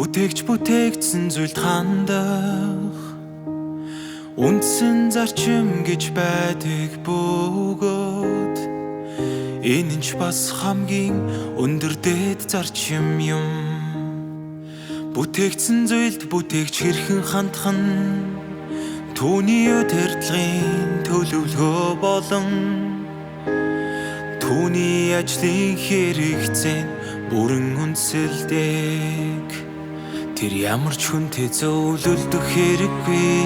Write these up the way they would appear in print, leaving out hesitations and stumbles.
Бүтээгч бүтээгдсэн зүйлд хандах үндсэн зарчим гэж байдаг бөгөөд энэ ч бас хамгийн өндөр дээд зарчим юм. Бүтээгдсэн зүйлд бүтээгч хэрхэн хандах нь түүний удирдлагын төлөвлөгөө болон түүний ажлын хэрэгцээн бүрэн үндэслэдэг. Тэр ямар ч хүнтэй зөвлөлдөх хэрэггүй,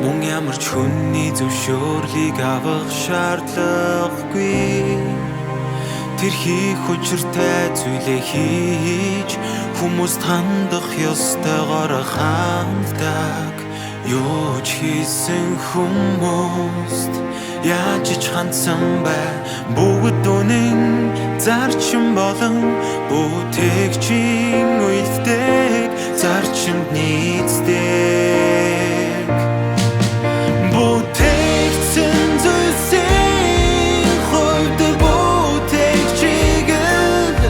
мөн ямар ч хүнний зөвшөөрлийг авах шаардлагагүй. Тэр хийх учиртай зүйлээ хийж хүмүүст хандах ёстойгоор ханддаг. Юу ч хийсэн хүмүүст яаж ч хандсан бай, бүгд үнэн зарчим болон бүтээгчийн үйлддэг зарчимд нийцдэг. Бүтээгдсэн зүйлсийн хувьд бүтээгчийг л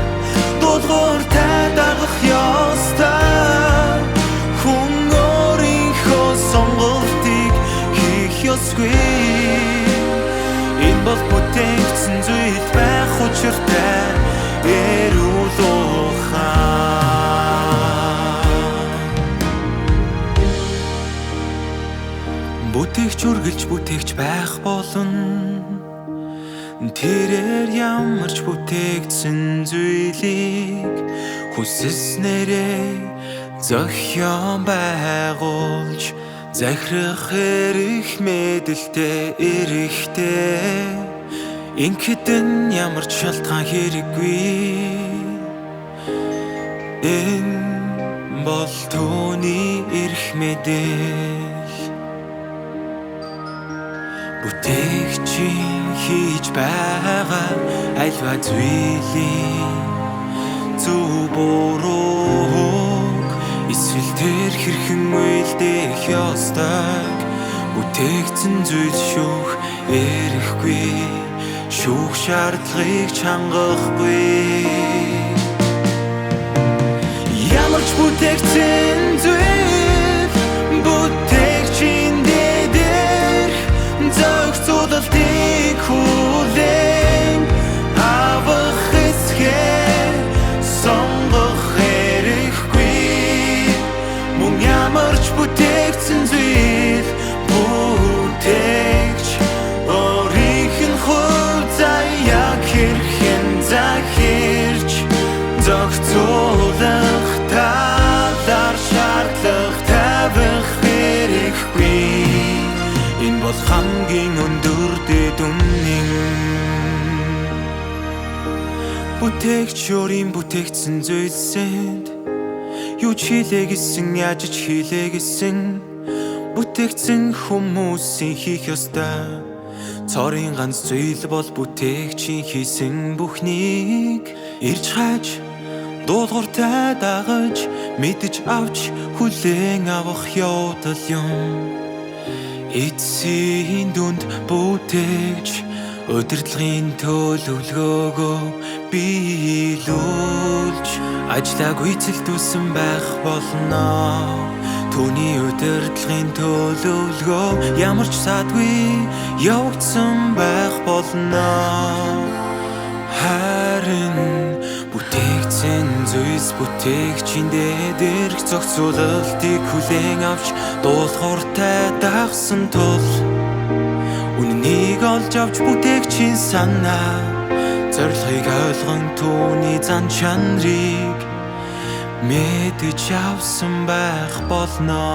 дуулууртай дагах ёстой. Хүн өөрийнхөө сонголтыг хийх ёсгүй. Энэ бол бүтээгдсэн зүйл байх учиртай эрүүл ухаан. Бүтээгч үргэлж бүтээгч байх болно. Тэрээр ямар ч бүтээгдсэн зүйлийг хүсснээрээ зохион байгуулж захирах эрх мэдэлтэй эрэхтэй. Ингээд энэ ямар ч шалтгаан хэрэггүй. Энэ бол түүний эрх мэдэл. Бүтээгчийн хийж байгаа альва зүйлийн зөв бурууг эсвэл тэр хэрхэн үйлдэх ёстойг бүтээгдсэн зүйл шүүх эрэхгүй, шүүх шаардлагыг чангахгүй. Ямар ч бүтээгдсэн зүйл бүтээгчийн дээрх зохицуулалтыг хүлээн авах эсхээ сонгох эрэхгүй. Мөн ямар ч бүтээгдсэн зүйл бүтээгч өөрийнх нь хувь заяаг хэрхэн захирч зохицуулах талаар шаардлага тавих эрэхгүй. Энэ бол хамгийн өндөр дэд үнэн. Бүтээгч өөрийн бүтээгдсэн зүйлсэнд юу ч хийлээ гэсэн, яаж ч хийлээ гэсэн бүтээгдсэн хүмүүсийн хийх ёстой цорын ганц зүйл бол бүтээгчийн хийсэн бүхнийг ирж хайж дуулууртай дагаж мэдж авч хүлээн авах явдал юм. Эцсийн дүнд бүтээгч удирдлагын төлөвлөгөөгөө биелүүлж ажлаа гүйцэлдүүлсэн байх болно. Түүний удирдлагын төлөвлөгөө ямар ч садгүй явагдсан байх болно. Харин бүтээгдсэн зүйлс бүтээгчийн дээрх зохицуулалтыг хүлээн авч дуулууртай дагсан тул үнэнийг олж авч бүтээгчийн санаа зорилгыг ойлгон түүний зан чанарыг мэдэж авсан байх болно.